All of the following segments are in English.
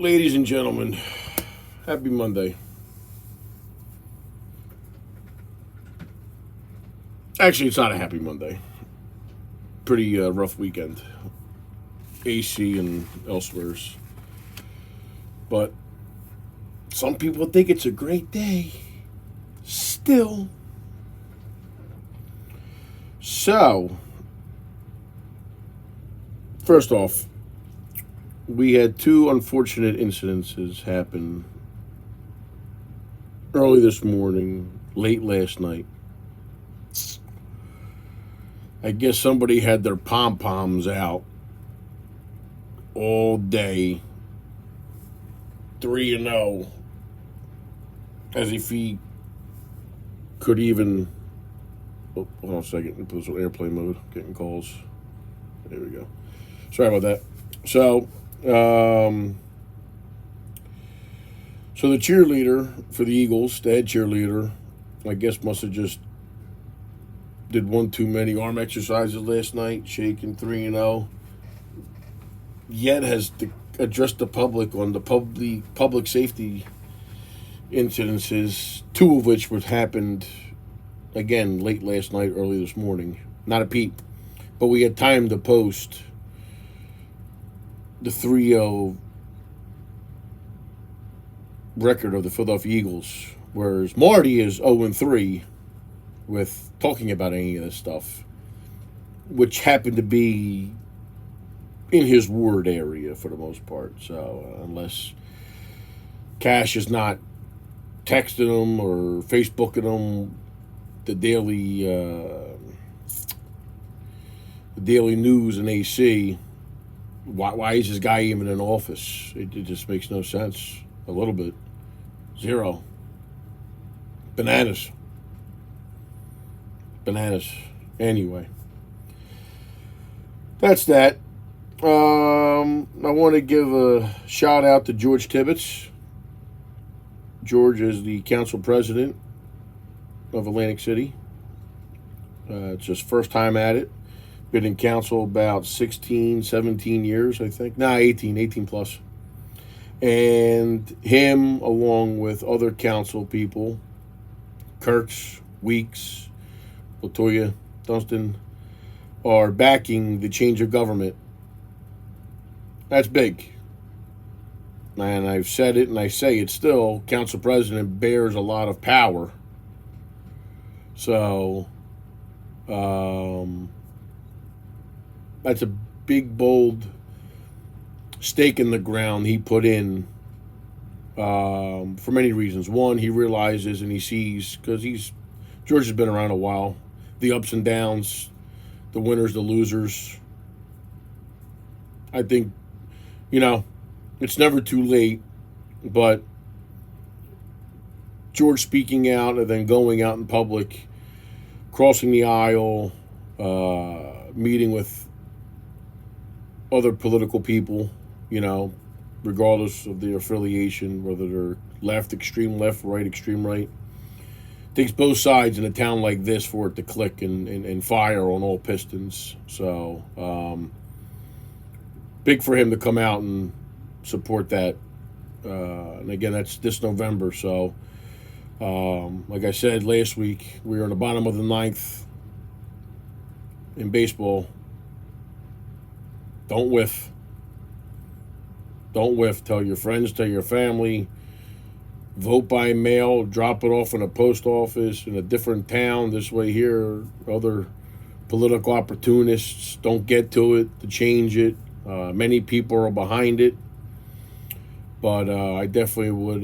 Ladies and gentlemen, happy Monday. Actually, it's not a happy Monday. Pretty rough weekend. AC and elsewheres. But some people think it's a great day. Still. So, first off, we had two unfortunate incidences happen early this morning, late last night. I guess somebody had their pom poms out all day, 3-0, as if he could even. Oh, hold on a second. Put this on airplane mode. Getting calls. There we go. Sorry about that. So the cheerleader for the Eagles, the head cheerleader, I guess must have just did one too many arm exercises last night, shaking 3-0. Yet has addressed the public on the public safety incidences, two of which would happened again late last night, early this morning. Not a peep, but we had time to post the 3-0 record of the Philadelphia Eagles, whereas Marty is 0-3 with talking about any of this stuff, which happened to be in his ward area for the most part. So unless Cash is not texting him or Facebooking him, the daily news and AC, why is this guy even in office? It just makes no sense. A little bit. Zero. Bananas. Anyway, that's that. I want to give a shout out to George Tibbetts. George is the council president of Atlantic City. It's his first time at it. Been in council about 16, 17 years, I think. 18 plus. And him, along with other council people, Kurtz, Weeks, Latoya, Dunstan, are backing the change of government. That's big. And I've said it and I say it still, council president bears a lot of power. So, that's a big, bold stake in the ground he put in for many reasons. One, he realizes and he sees, because George has been around a while, the ups and downs, the winners, the losers. I think, it's never too late, but George speaking out and then going out in public, crossing the aisle, meeting with other political people, regardless of their affiliation, whether they're left, right, extreme right. Takes both sides in a town like this for it to click and fire on all pistons. So, big for him to come out and support that. And again, that's this November. So, like I said last week, we were in the bottom of the ninth in baseball. Don't whiff. Don't whiff. Tell your friends, tell your family. Vote by mail. Drop it off in a post office in a different town. This way here, other political opportunists don't get to it to change it. Many people are behind it. But I definitely would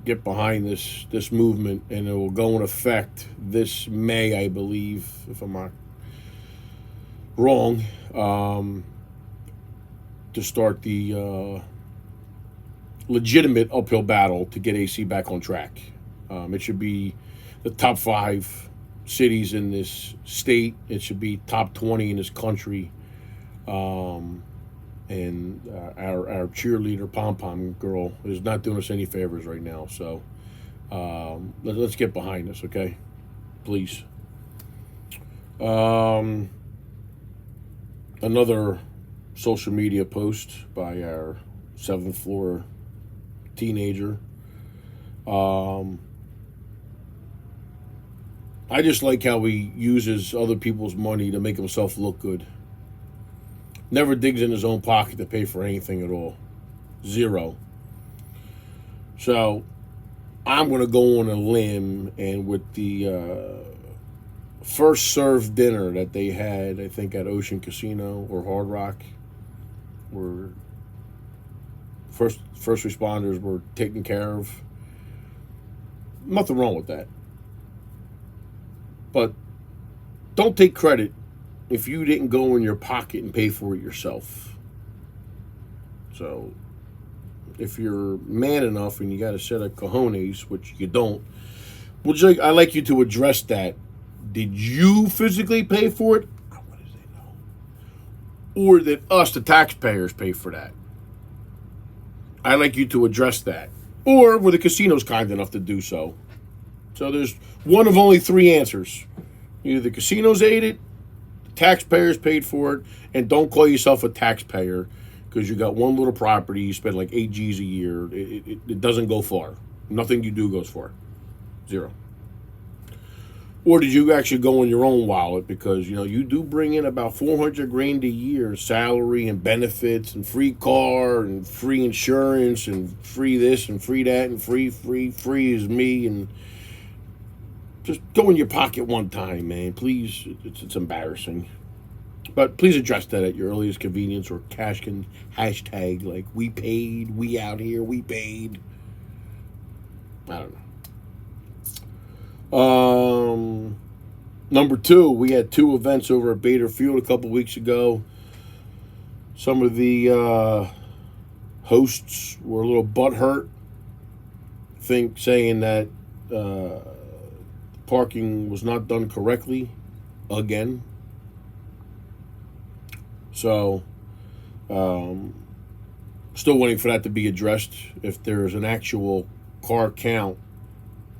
get behind this movement, and it will go in effect this May, I believe, if I'm not wrong, to start the legitimate uphill battle to get AC back on track. It should be the top 5 cities in this state. It should be top 20 in this country. And our cheerleader pom-pom girl is not doing us any favors right now. So let's get behind this, okay? Please. Another social media post by our 7th floor teenager. I just like how he uses other people's money to make himself look good. Never digs in his own pocket to pay for anything at all. Zero. So I'm going to go on a limb, and with the first served dinner that they had, I think at Ocean Casino or Hard Rock, where first responders were taken care of. Nothing wrong with that. But don't take credit if you didn't go in your pocket and pay for it yourself. So if you're man enough and you got a set of cojones, which you don't, I'd like you to address that. Did you physically pay for it? I'm going to say no. Or did us, the taxpayers, pay for that? I'd like you to address that. Or were the casinos kind enough to do so? So there's one of only 3 answers. Either the casinos ate it, the taxpayers paid for it, and don't call yourself a taxpayer because you got one little property, you spend like 8 G's a year. It doesn't go far. Nothing you do goes far. Zero. Or did you actually go in your own wallet because, you do bring in about $400,000 a year, salary and benefits and free car and free insurance and free this and free that and free is me, and just go in your pocket one time, man. Please, it's embarrassing. But please address that at your earliest convenience, or cash can hashtag like we paid, we out here, we paid. I don't know. Number 2, we had 2 events over at Bader Field a couple weeks ago. Some of the hosts were a little butthurt, saying that parking was not done correctly again. So, still waiting for that to be addressed. If there's an actual car count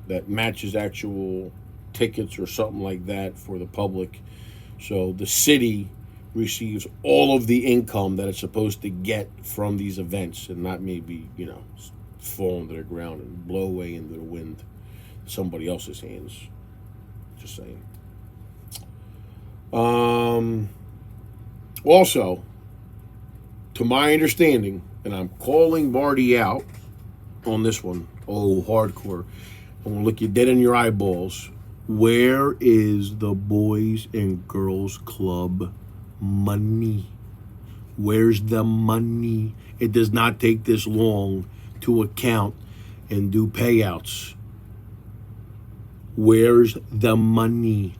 that matches actual tickets or something like that for the public, so the city receives all of the income that it's supposed to get from these events, and not maybe fall into the ground and blow away into the wind, somebody else's hands. Just saying. Also, to my understanding, and I'm calling Marty out on this one, hardcore, I'm going to look you dead in your eyeballs. Where is the Boys and Girls Club money? Where's the money? It does not take this long to account and do payouts. Where's the money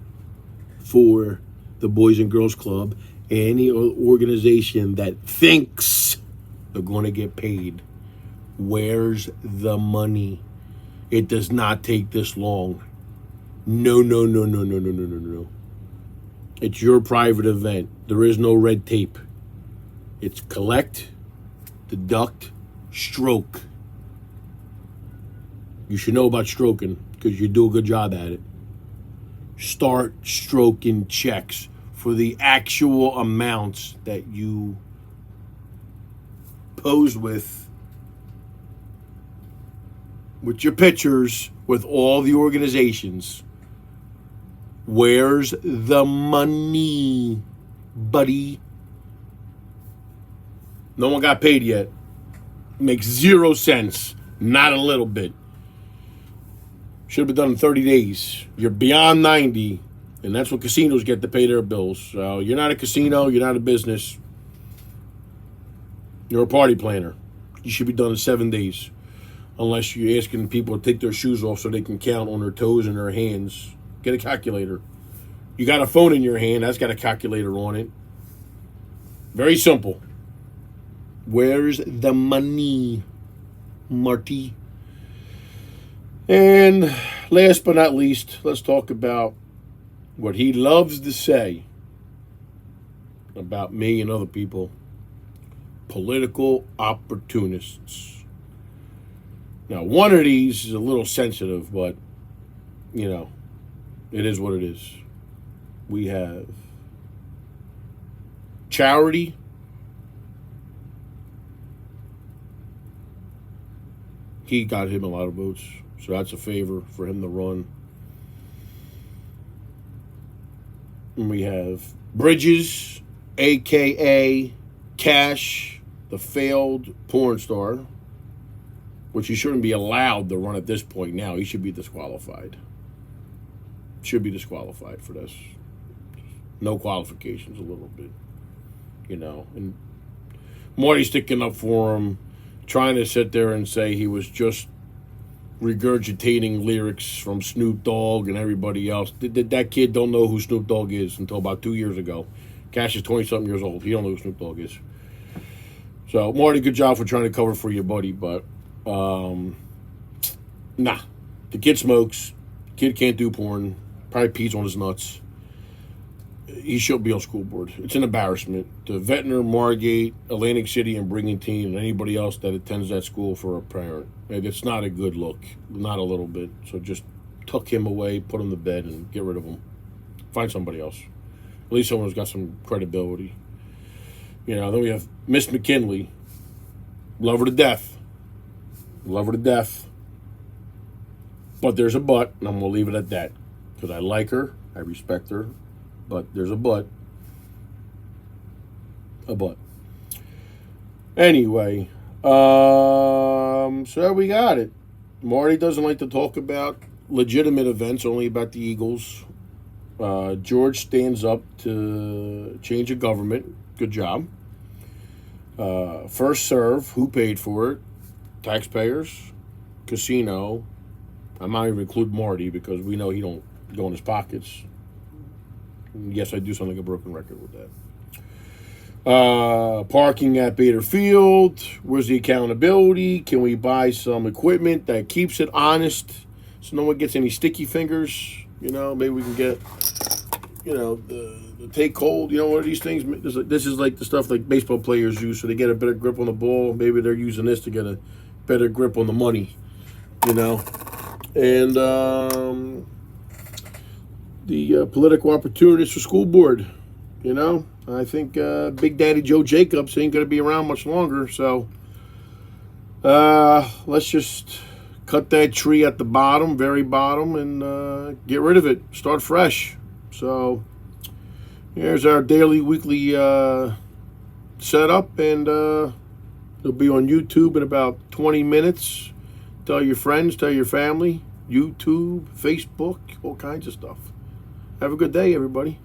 for the Boys and Girls Club? Any organization that thinks they're going to get paid. Where's the money? It does not take this long. No. It's your private event. There is no red tape. It's collect, deduct, stroke. You should know about stroking because you do a good job at it. Start stroking checks for the actual amounts that you pose with your pictures with all the organizations. Where's the money, buddy? No one got paid yet. Makes 0 sense. Not a little bit. Should have been done in 30 days. You're beyond 90, and that's what casinos get to pay their bills. So you're not a casino. You're not a business. You're a party planner. You should be done in 7 days. Unless you're asking people to take their shoes off so they can count on their toes and their hands. Get a calculator. You got a phone in your hand. That's got a calculator on it. Very simple. Where's the money, Marty? And last but not least, let's talk about what he loves to say about me and other people. Political opportunists. Now, one of these is a little sensitive, but, it is what it is. We have charity he got him a lot of votes. So that's a favor for him to run. And we have Bridges, a.k.a. Cash, the failed porn star, which he shouldn't be allowed to run at this point now. He should be disqualified. Should be disqualified for this. No qualifications a little bit. You know. And Marty sticking up for him, trying to sit there and say he was just regurgitating lyrics from Snoop Dogg and everybody else. That kid don't know who Snoop Dogg is until about 2 years ago. Cash is 20-something years old. He don't know who Snoop Dogg is. So, Marty, good job for trying to cover for your buddy, but nah. The kid smokes. Kid can't do porn. Probably pees on his nuts. He shouldn't be on school board. It's an embarrassment to Ventnor, Margate, Atlantic City, and Brigantine, and anybody else that attends that school for a parent. It's not a good look. Not a little bit. So just tuck him away, put him to bed, and get rid of him. Find somebody else. At least someone who's got some credibility. You know, then we have Miss McKinley. Love her to death. Love her to death. But there's a but, and I'm going to leave it at that. Because I like her. I respect her. But there's a but. A but. Anyway. So we got it. Marty doesn't like to talk about legitimate events, only about the Eagles. George stands up to change a government. Good job. First serve. Who paid for it? Taxpayers. Casino. I might even include Marty because we know he don't go in his pockets. Yes, I do sound like a broken record with that. Parking at Bader Field. Where's the accountability? Can we buy some equipment that keeps it honest so no one gets any sticky fingers? You know, maybe we can get, you know, the take hold. You know, one of these things. This is like the stuff like baseball players use so they get a better grip on the ball. Maybe they're using this to get a better grip on the money. You know, and the political opportunities for school board. You know, I think Big Daddy Joe Jacobs ain't going to be around much longer. So let's just cut that tree at the bottom, very bottom, and get rid of it. Start fresh. So here's our daily, weekly setup, and it'll be on YouTube in about 20 minutes. Tell your friends, tell your family, YouTube, Facebook, all kinds of stuff. Have a good day, everybody.